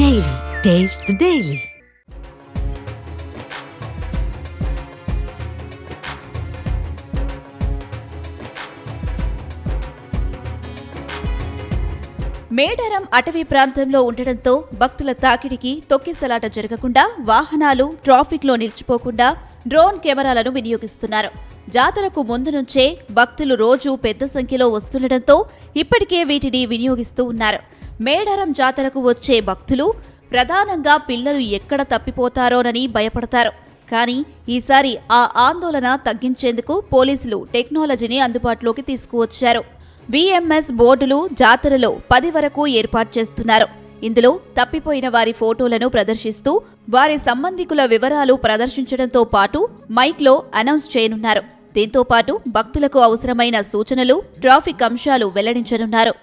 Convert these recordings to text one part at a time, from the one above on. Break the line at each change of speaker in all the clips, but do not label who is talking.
Daily. Taste the Daily.
Medaram అటవీ ప్రాంతంలో ఉండటంతో భక్తుల తాకిడికి తొక్కిసలాట జరగకుండా వాహనాలు ట్రాఫిక్లో నిలిచిపోకుండా డ్రోన్ కెమెరాలను వినియోగిస్తున్నారు. జాతరకు ముందు నుంచే భక్తులు రోజు పెద్ద సంఖ్యలో వస్తుండటంతో ఇప్పటికే వీటిని వినియోగిస్తూ ఉన్నారు. మేడారం జాతరకు వచ్చే భక్తులు ప్రధానంగా పిల్లలు ఎక్కడ తప్పిపోతారోనని భయపడతారు. కానీ ఈసారి ఆ ఆందోళన తగ్గించేందుకు పోలీసులు టెక్నాలజీని అందుబాటులోకి తీసుకువచ్చారు. VMS బోర్డులు జాతరలో 10 వరకు ఏర్పాటు చేస్తున్నారు. ఇందులో తప్పిపోయిన వారి ఫోటోలను ప్రదర్శిస్తూ వారి సంబంధికుల వివరాలు ప్రదర్శించడంతో పాటు మైక్లో అనౌన్స్ చేయనున్నారు. దీంతో పాటు భక్తులకు అవసరమైన సూచనలు, ట్రాఫిక్ అంశాలు వెల్లడించనున్నారు.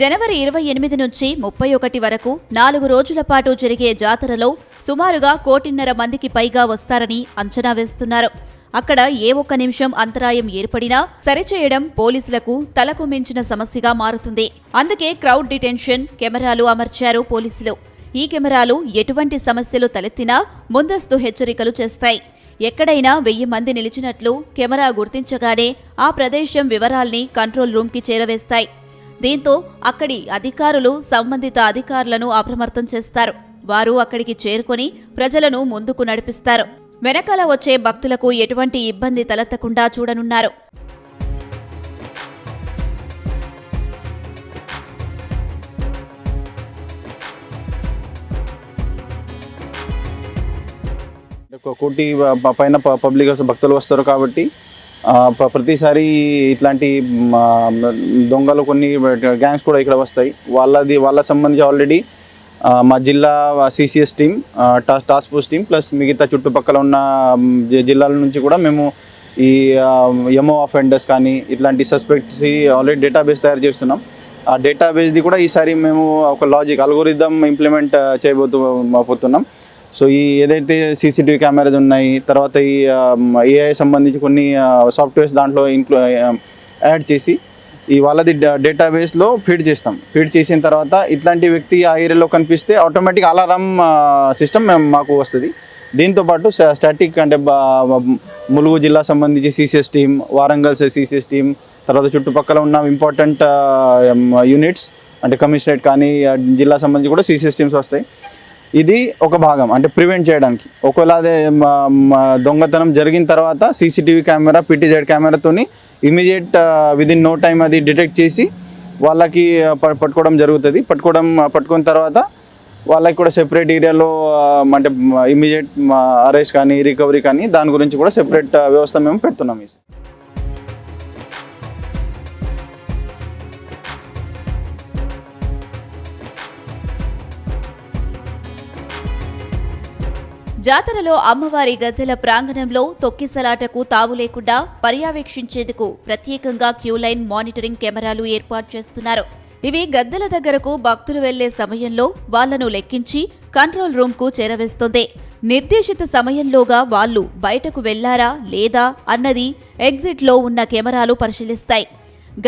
జనవరి 28 నుంచి 31 వరకు 4 రోజుల పాటు జరిగే జాతరలో సుమారుగా 1.5 మందికి పైగా వస్తారని అంచనా వేస్తున్నారు. అక్కడ ఏ ఒక్క నిమిషం అంతరాయం ఏర్పడినా సరిచేయడం పోలీసులకు తలకు మించిన సమస్యగా మారుతుంది. అందుకే క్రౌడ్ డిటెన్షన్ కెమెరాలు అమర్చారు పోలీసులు. ఈ కెమెరాలు ఎటువంటి సమస్యలు తలెత్తినా ముందస్తు హెచ్చరికలు చేస్తాయి. ఎక్కడైనా 1000 మంది నిలిచినట్లు కెమెరా గుర్తించగానే ఆ ప్రదేశం వివరాల్ని కంట్రోల్ రూమ్కి చేరవేస్తాయి. దీంతో అక్కడి అధికారులు సంబంధిత అధికారులను అప్రమత్తం చేస్తారు. వారు అక్కడికి చేరుకొని ప్రజలను ముందుకు నడిపిస్తారు. వెనకాల వచ్చే భక్తులకు ఎటువంటి ఇబ్బంది తలెత్తకుండా చూడనున్నారు.
కోటి పైన పబ్లిక్ భక్తులు వస్తారు కాబట్టి ప్రతిసారి ఇట్లాంటి దొంగలు కొన్ని గ్యాంగ్స్ కూడా ఇక్కడ వస్తాయి. వాళ్ళ సంబంధించి ఆల్రెడీ మా జిల్లా CCS team, task force team plus మిగతా చుట్టుపక్కల ఉన్న జిల్లాల నుంచి కూడా మేము ఈ ఎమో అఫెండర్స్ కానీ ఇట్లాంటి సస్పెక్ట్స్ ఆల్రెడీ డేటాబేస్ తయారు చేస్తున్నాం. ఆ డేటాబేస్ది కూడా ఈసారి మేము ఒక లాజిక్ అల్గోరిథం ఇంప్లిమెంట్ చేయబోతున్నాం. సో ఈ ఏదైతే CCTV కెమెరాస్ ఉన్నాయి, తర్వాత ఈ AI సంబంధించి కొన్ని సాఫ్ట్వేర్స్ దాంట్లో యాడ్ చేసి వాళ్ళది డేటాబేస్లో ఫీడ్ చేస్తాం. ఫీడ్ చేసిన తర్వాత ఇట్లాంటి వ్యక్తి ఆ ఏరియాలో కనిపిస్తే ఆటోమేటిక్ అలారం సిస్టమ్ మాకు వస్తుంది. దీంతోపాటు స్టాటిక్ అంటే ములుగు జిల్లా సంబంధించి CCS team, Warangal CCS team, తర్వాత చుట్టుపక్కల ఉన్న ఇంపార్టెంట్ యూనిట్స్ అంటే కమిషనరేట్ కానీ జిల్లా సంబంధించి కూడా CCS టీమ్స్ వస్తాయి. ఇది ఒక భాగం అంటే ప్రివెంట్ చేయడానికి. ఒకవేళ అదే దొంగతనం జరిగిన తర్వాత CCTV కెమెరా, PTZ కెమెరాతోని ఇమీడియట్ విదిన్ నో టైం అది డిటెక్ట్ చేసి వాళ్ళకి పట్టుకోవడం జరుగుతుంది. పట్టుకున్న తర్వాత వాళ్ళకి కూడా సెపరేట్ ఏరియాలో అంటే ఇమీడియట్ అరెస్ట్ కానీ రికవరీ కానీ దాని గురించి కూడా సెపరేట్ వ్యవస్థ మేము పెడుతున్నాం.
జాతరలో అమ్మవారి గద్దెల ప్రాంగణంలో తొక్కిసలాటకు తావు లేకుండా పర్యవేక్షించేందుకు ప్రత్యేకంగా క్యూలైన్ మానిటరింగ్ కెమెరాలు ఏర్పాటు చేస్తున్నారు. ఇవి గద్దెల దగ్గరకు భక్తులు వెళ్లే సమయంలో వాళ్లను లెక్కించి కంట్రోల్ రూమ్కు చేరవేస్తుంది. నిర్దేశిత సమయంలోగా వాళ్లు బయటకు వెళ్లారా లేదా అన్నది ఎగ్జిట్లో ఉన్న కెమెరాలు పరిశీలిస్తాయి.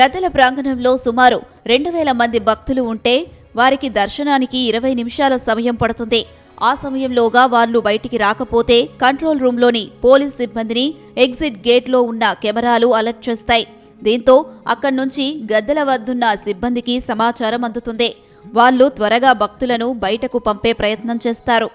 గద్దెల ప్రాంగణంలో సుమారు 2000 మంది భక్తులు ఉంటే వారికి దర్శనానికి 20 నిమిషాల సమయం పడుతుంది. ఆ సమయంలోగా వాళ్లు బయటికి రాకపోతే కంట్రోల్ రూమ్లోని పోలీస్ సిబ్బందిని ఎగ్జిట్ గేట్లో ఉన్న కెమెరాలు అలర్ట్ చేస్తాయి. దీంతో అక్కడి నుంచి గద్దెల వద్దున్న సిబ్బందికి సమాచారం అందుతుంది. వాళ్లు త్వరగా భక్తులను బయటకు పంపే ప్రయత్నం చేస్తారు.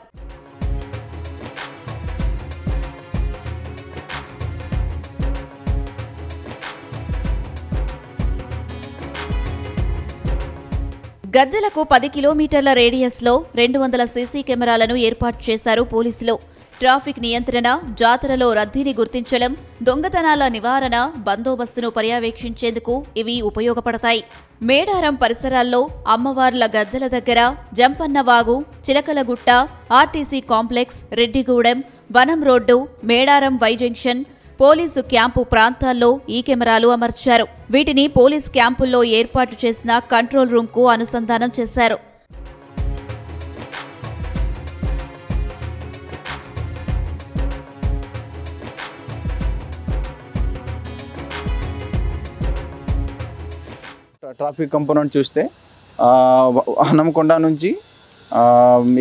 గద్దెలకు 10 కిలోమీటర్ల రేడియస్లో 200 సీసీ కెమెరాలను ఏర్పాటు చేశారు పోలీసులు. ట్రాఫిక్ నియంత్రణ, జాతరలో రద్దీని గుర్తించడం, దొంగతనాల నివారణ, బందోబస్తును పర్యవేక్షించేందుకు ఇవి ఉపయోగపడతాయి. మేడారం పరిసరాల్లో అమ్మవార్ల గద్దెల దగ్గర జంపన్నవాగు, చిలకలగుట్ట, RTC కాంప్లెక్స్, రెడ్డిగూడెం, వనం road, Medaram Y junction, police camp ప్రాంతాల్లో ఈ కెమెరాలు అమర్చారు. వీటిని పోలీస్ క్యాంపుల్లో ఏర్పాటు చేసిన కంట్రోల్ రూమ్కు అనుసంధానం చేశారు.
ట్రాఫిక్ కంపోనెంట్ చూస్తే హనంకొండ నుంచి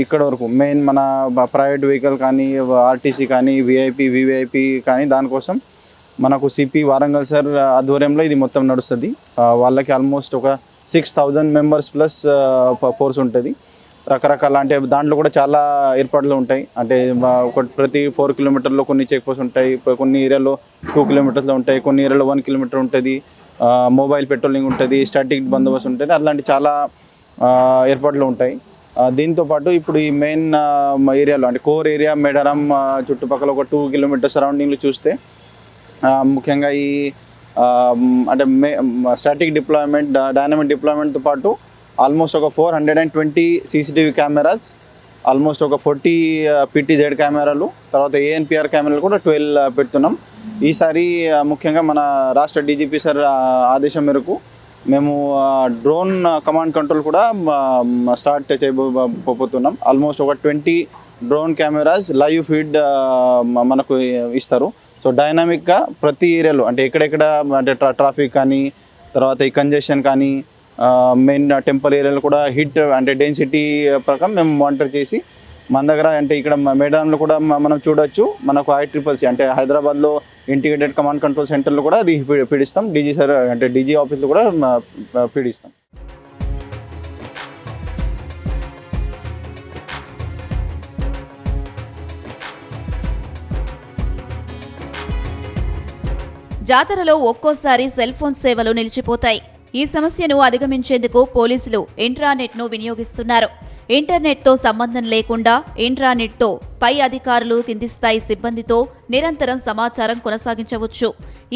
ఇక్కడ వరకు మెయిన్ మన ప్రైవేట్ వెహికల్ కానీ ఆర్టీసీ కానీ వివిఐపి కానీ దానికోసం మనకు సిపి వారంగల్ సార్ ఆధ్వర్యంలో ఇది మొత్తం నడుస్తుంది. వాళ్ళకి ఆల్మోస్ట్ ఒక 6,000 మెంబర్స్ ప్లస్ ఫోర్స్ ఉంటుంది. రకరకాల అంటే దాంట్లో కూడా చాలా ఏర్పాట్లు ఉంటాయి. అంటే ప్రతి 4 కిలోమీటర్లో కొన్ని చెక్ పోస్ట్ ఉంటాయి, కొన్ని ఏరియాలో 2 కిలోమీటర్స్లో ఉంటాయి, కొన్ని ఏరియాలో 1 కిలోమీటర్ ఉంటుంది, మొబైల్ పెట్రోలింగ్ ఉంటుంది, స్టాటిక్ బందోబస్తు ఉంటుంది. అలాంటి చాలా ఏర్పాట్లు ఉంటాయి. దీంతోపాటు ఇప్పుడు ఈ మెయిన్ ఏరియాలో అంటే కోర్ ఏరియా మేడారం చుట్టుపక్కల ఒక 2 కిలోమీటర్ సరౌండింగ్లు చూస్తే ముఖ్యంగా ఈ అంటే స్టాటిక్ డిప్లాయ్మెంట్, డైనమిక్ డిప్లాయ్మెంట్తో పాటు ఆల్మోస్ట్ ఒక 420 సీసీటీవీ కెమెరాస్, ఆల్మోస్ట్ ఒక 40 పీటీజెడ్ కెమెరాలు, తర్వాత ఏఎన్పిఆర్ కెమెరాలు కూడా 12 పెడుతున్నాం. ఈసారి ముఖ్యంగా మన రాష్ట్ర డీజీపీ సార్ ఆదేశం మేరకు మేము డ్రోన్ కమాండ్ కంట్రోల్ కూడా స్టార్ట్ చేయబోతున్నాం. ఆల్మోస్ట్ ఒక 20 డ్రోన్ కెమెరాస్ లైవ్ ఫీడ్ మనకు ఇస్తారు. సో డైనామిక్గా ప్రతి ఏరియాలో అంటే ఎక్కడెక్కడ అంటే ట్రాఫిక్ కానీ, తర్వాత ఈ కంజెషన్ కానీ, మెయిన్ టెంపుల్ ఏరియాలో కూడా హిట్ అంటే డెన్సిటీ ప్రకారం మేము మానిటర్ చేసి మన దగ్గర అంటే ఇక్కడ మేడారంలో కూడా మనం చూడొచ్చు. మనకు ICCC అంటే హైదరాబాద్లో ఇంటిగ్రేటెడ్ కమాండ్ కంట్రోల్ సెంటర్లో కూడా అది పీడిస్తాం. డీజీ సార్ అంటే డీజీ ఆఫీస్లో కూడా పీడిస్తాం.
జాతరలో ఒక్కోసారి సెల్ ఫోన్ సేవలు నిలిచిపోతాయి. ఈ సమస్యను అధిగమించేందుకు పోలీసులు ఇంట్రానెట్ను వినియోగిస్తున్నారు. ఇంటర్నెట్తో సంబంధం లేకుండా ఇంట్రానెట్తో పై అధికారులు కింది స్థాయి సిబ్బందితో నిరంతరం సమాచారం కొనసాగించవచ్చు.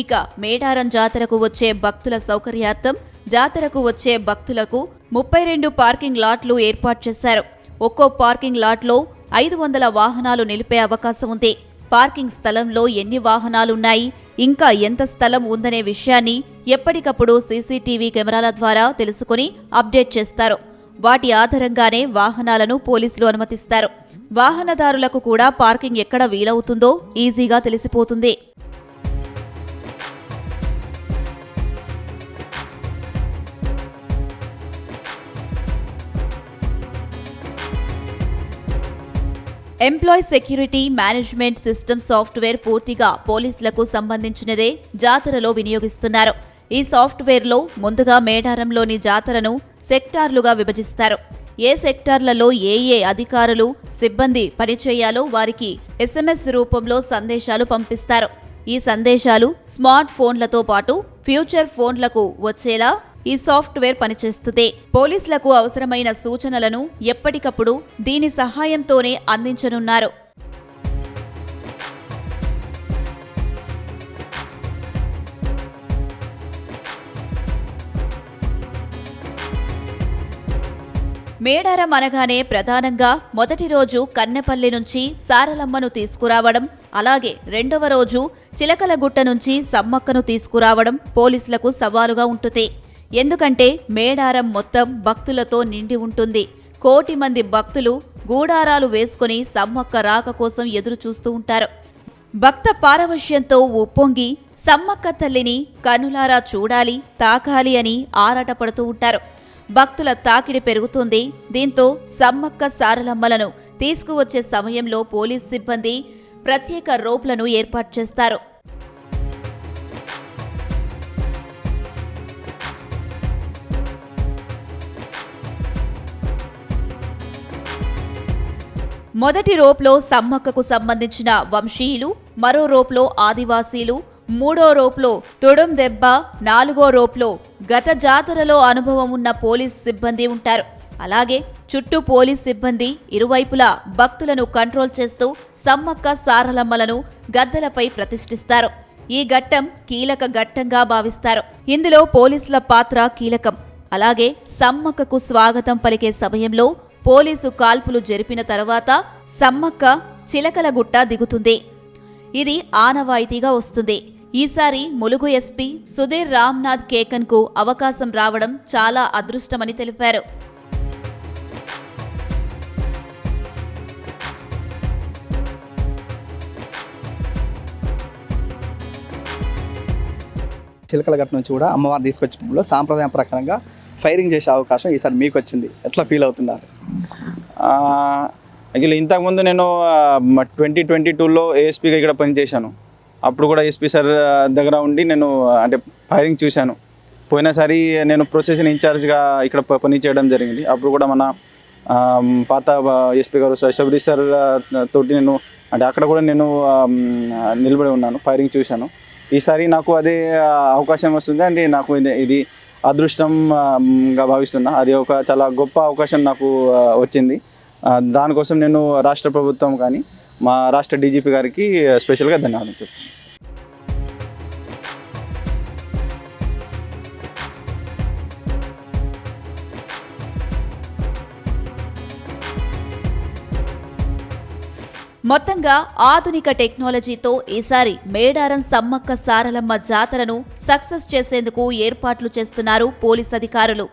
ఇక మేడారం జాతరకు వచ్చే భక్తుల సౌకర్యార్థం జాతరకు వచ్చే భక్తులకు 32 పార్కింగ్ లాట్లు ఏర్పాటు చేశారు. ఒక్కో పార్కింగ్ లాట్లో 500 వాహనాలు నిలిపే అవకాశం ఉంది. పార్కింగ్ స్థలంలో ఎన్ని వాహనాలున్నాయి, ఇంకా ఎంత స్థలం ఉందనే విషయాన్ని ఎప్పటికప్పుడు సీసీటీవీ కెమెరాల ద్వారా తెలుసుకుని అప్డేట్ చేస్తారు. వాటి ఆధారంగానే వాహనాలను పోలీసులు అనుమతిస్తారు. వాహనదారులకు కూడా పార్కింగ్ ఎక్కడ వీలవుతుందో ఈజీగా తెలిసిపోతుంది. Employ security management system software పూర్తిగా పోలీసులకు సంబంధించినదే జాతరలో వినియోగిస్తున్నారు. ఈ సాఫ్ట్వేర్లో ముందుగా మేడారంలోని జాతరను సెక్టార్లుగా విభజిస్తారు. ఏ సెక్టార్లలో ఏ అధికారులు, సిబ్బంది పనిచేయాలో వారికి SMS రూపంలో సందేశాలు పంపిస్తారు. ఈ సందేశాలు స్మార్ట్ ఫోన్లతో పాటు ఫ్యూచర్ ఫోన్లకు వచ్చేలా ఈ సాఫ్ట్వేర్ పనిచేస్తుంది. పోలీసులకు అవసరమైన సూచనలను ఎప్పటికప్పుడు దీని సహాయంతోనే అందించనున్నారు. మేడారం అనగానే ప్రధానంగా మొదటి రోజు కన్నెపల్లి నుంచి సారలమ్మను తీసుకురావడం, అలాగే రెండవ రోజు చిలకలగుట్ట నుంచి సమ్మక్కను తీసుకురావడం పోలీసులకు సవాలుగా ఉంటుంది. ఎందుకంటే మేడారం మొత్తం భక్తులతో నిండి ఉంటుంది. 1 కోటి మంది భక్తులు గూడారాలు వేసుకుని సమ్మక్క రాక కోసం ఎదురు చూస్తూ ఉంటారు. భక్త పారవశ్యంతో ఉప్పొంగి సమ్మక్క తల్లిని కనులారా చూడాలి, తాకాలి అని ఆరాటపడుతూ ఉంటారు. భక్తుల తాకిడి పెరుగుతుంది. దీంతో సమ్మక్క సారలమ్మలను తీసుకువచ్చే సమయంలో పోలీస్ సిబ్బంది ప్రత్యేక రోప్లను ఏర్పాటు చేస్తారు. మొదటి రోప్లో సమ్మక్కకు సంబంధించిన వంశీయులు, మరో రోప్లో ఆదివాసీలు, 3వ రోప్లో తొడం దెబ్బ, 4వ రోప్లో గత జాతరలో అనుభవం ఉన్న పోలీస్ సిబ్బంది ఉంటారు. అలాగే చుట్టూ పోలీస్ సిబ్బంది ఇరువైపులా భక్తులను కంట్రోల్ చేస్తూ సమ్మక్క సారలమ్మలను గద్దెలపై ప్రతిష్ఠిస్తారు. ఈ ఘట్టం కీలక ఘట్టంగా భావిస్తారు. ఇందులో పోలీసుల పాత్ర కీలకం. అలాగే సమ్మక్కకు స్వాగతం పలికే సమయంలో పోలీసు కాల్పులు జరిపిన తర్వాత సమ్మక్క చిలకలగుట్ట దిగుతుంది. ఇది ఆనవాయితీగా వస్తుంది. ఈసారి ములుగు ఎస్పీ సుధీర్ రామ్నాథ్ కేకన్కు అవకాశం రావడం చాలా అదృష్టమని తెలిపారు.
చిలకలగట్ట నుంచి కూడా అమ్మవారిని తీసుకొచ్చడంలో సాంప్రదాయం ప్రకారంగా ఫైరింగ్ చేసే అవకాశం ఈసారి మీకు వచ్చింది. ఎట్లా ఫీల్ అవుతున్నారు?
యాక్చువల్లీ ఇంతకుముందు నేను 2022లో ఏఎస్పీగా ఇక్కడ పనిచేశాను. అప్పుడు కూడా ఎస్పీ సార్ దగ్గర ఉండి నేను అంటే ఫైరింగ్ చూశాను. పోయినసారి నేను ప్రొసెషన్ ఇన్ఛార్జ్గా ఇక్కడ పని చేయడం జరిగింది. అప్పుడు కూడా మన పాత ఎస్పీ గారు శబరీష్ సార్ తోటి నేను అంటే అక్కడ కూడా నేను నిలబడి ఉన్నాను, ఫైరింగ్ చూశాను. ఈసారి నాకు అదే అవకాశం వస్తుంది అంటే నాకు ఇది అదృష్టంగా భావిస్తున్నా. అది ఒక చాలా గొప్ప అవకాశం నాకు వచ్చింది. దానికోసం నేను రాష్ట్ర ప్రభుత్వం కానీ మా రాష్ట్ర డీజీపీ గారికి స్పెషల్గా ధన్యవాదాలు చెప్తున్నాను.
మొత్తంగా ఆధునిక టెక్నాలజీతో ఈసారి మేడారం సమ్మక్క సారలమ్మ జాతరను సక్సెస్ చేసేందుకు ఏర్పాట్లు చేస్తున్నారు పోలీస్ అధికారులు.